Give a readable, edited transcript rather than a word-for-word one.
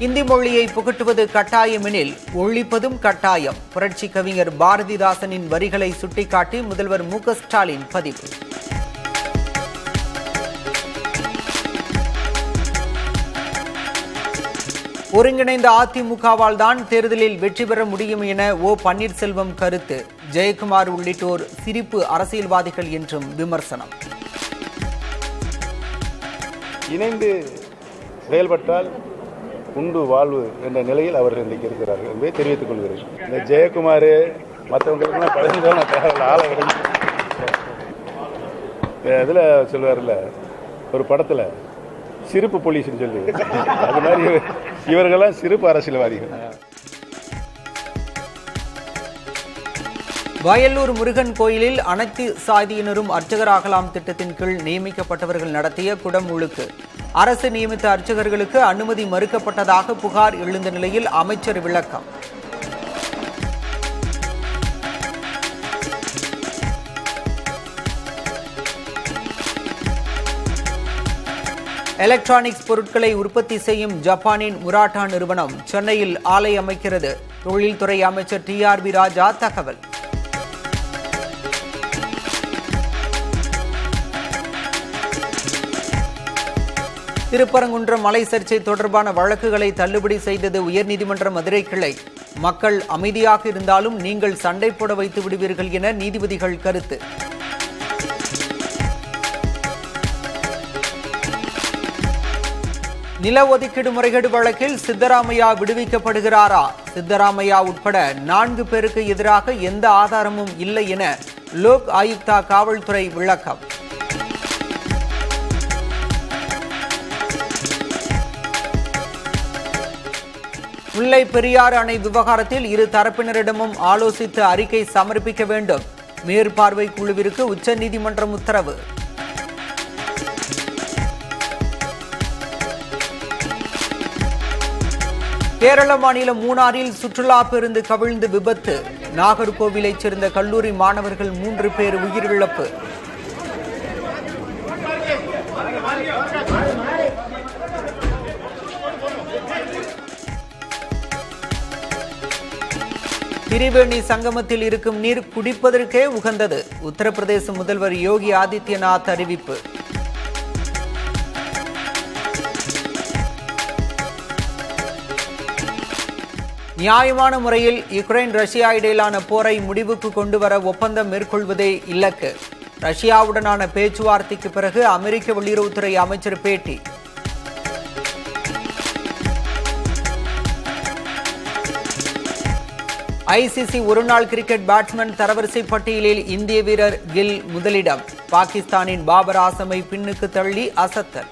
இந்தி மொழியை புகட்டுவது கட்டாயமெனில் ஒழிப்பதும் கட்டாயம். புரட்சி கவிஞர் பாரதிதாசனின் வரிகளை சுட்டிக்காட்டி முதல்வர் மு.க. ஸ்டாலின் பதிவு. ஒருங்கிணைந்த அதிமுகவால் தான் தேர்தலில் வெற்றி பெற முடியும் என ஓ பன்னீர்செல்வம் கருத்து. ஜெயக்குமார் உள்ளிட்டோர் சிரிப்பு அரசியல்வாதிகள் என்றும் விமர்சனம். இணைந்து செயல்பட்டால் உண்டு வாழ்வு என்ற நிலையில் அவர்கள் இன்றைக்கு இருக்கிறார்கள் என்பதை தெரிவித்துக் கொள்கிறேன். இந்த ஜெயக்குமார் மற்றவங்களுக்குலாம் பழனிதான் ஆள இதில் சொல்வார்ல ஒரு படத்தில் சிரிப்பு போலீஸ்ன்னு சொல்லி, அது மாதிரி இவர்களெல்லாம் சிரிப்பு அரசியல்வாதிகள். வயலூர் முருகன் கோயிலில் அனைத்து சாதியினரும் அர்ச்சகராகலாம் திட்டத்தின் கீழ் நியமிக்கப்பட்டவர்கள் நடத்திய குடமுழுக்கு. அரசு நியமித்த அர்ச்சகர்களுக்கு அனுமதி மறுக்கப்பட்டதாக புகார் எழுந்த நிலையில் அமைச்சர் விளக்கம். எலக்ட்ரானிக்ஸ் பொருட்களை உற்பத்தி செய்யும் ஜப்பானின் முராட்டா நிறுவனம் சென்னையில் ஆலை அமைக்கிறது. தொழில்துறை அமைச்சர் டி.ஆர்.பி. ராஜா தகவல். திருப்பரங்குன்றம் மலை சர்ச்சை தொடர்பான வழக்குகளை தள்ளுபடி செய்தது உயர்நீதிமன்ற மதுரை கிளை. மக்கள் அமைதியாக இருந்தாலும் நீங்கள் சண்டை போட வைத்து விடுவீர்கள் என நீதிபதிகள் கருத்து. நில ஒதுக்கீடு முறைகேடு வழக்கில் சித்தராமையா விடுவிக்கப்படுகிறாரா? சித்தராமையா உட்பட 4 பேருக்கு எதிராக எந்த ஆதாரமும் இல்லை என லோக் ஆயுக்தா காவல்துறை விளக்கம். முல்லை பெரியாறு அணை விவகாரத்தில் இரு தரப்பினரிடமும் ஆலோசித்து அறிக்கை சமர்ப்பிக்க வேண்டும். மேற்பார்வை குழுவிற்கு உச்சநீதிமன்றம் உத்தரவு. கேரள மாநிலம் மூணாறில் சுற்றுலா பேருந்து கவிழ்ந்து விபத்து. நாகர்கோவிலைச் சேர்ந்த கல்லூரி மாணவர்கள் 3 பேர் உயிரிழப்பு. திரிவேணி சங்கமத்தில் இருக்கும் நீர் குடிப்பதற்கே உகந்தது. உத்தரப்பிரதேச முதல்வர் யோகி ஆதித்யநாத் அறிவிப்பு. நியாயமான முறையில் யுக்ரைன் ரஷ்யா இடையிலான போரை முடிவுக்கு கொண்டுவர ஒப்பந்தம் மேற்கொள்வதே இலக்கு. ரஷ்யாவுடனான பேச்சுவார்த்தைக்கு பிறகு அமெரிக்க வெளியுறவுத்துறை அமைச்சர் பேட்டி. ஐசிசி ஒருநாள் கிரிக்கெட் பேட்ஸ்மேன் தரவரிசை பட்டியலில் இந்திய வீரர் கில் முதலிடம். பாகிஸ்தானின் பாபர் ஆசமை பின்னுக்கு தள்ளி அசத்தல்.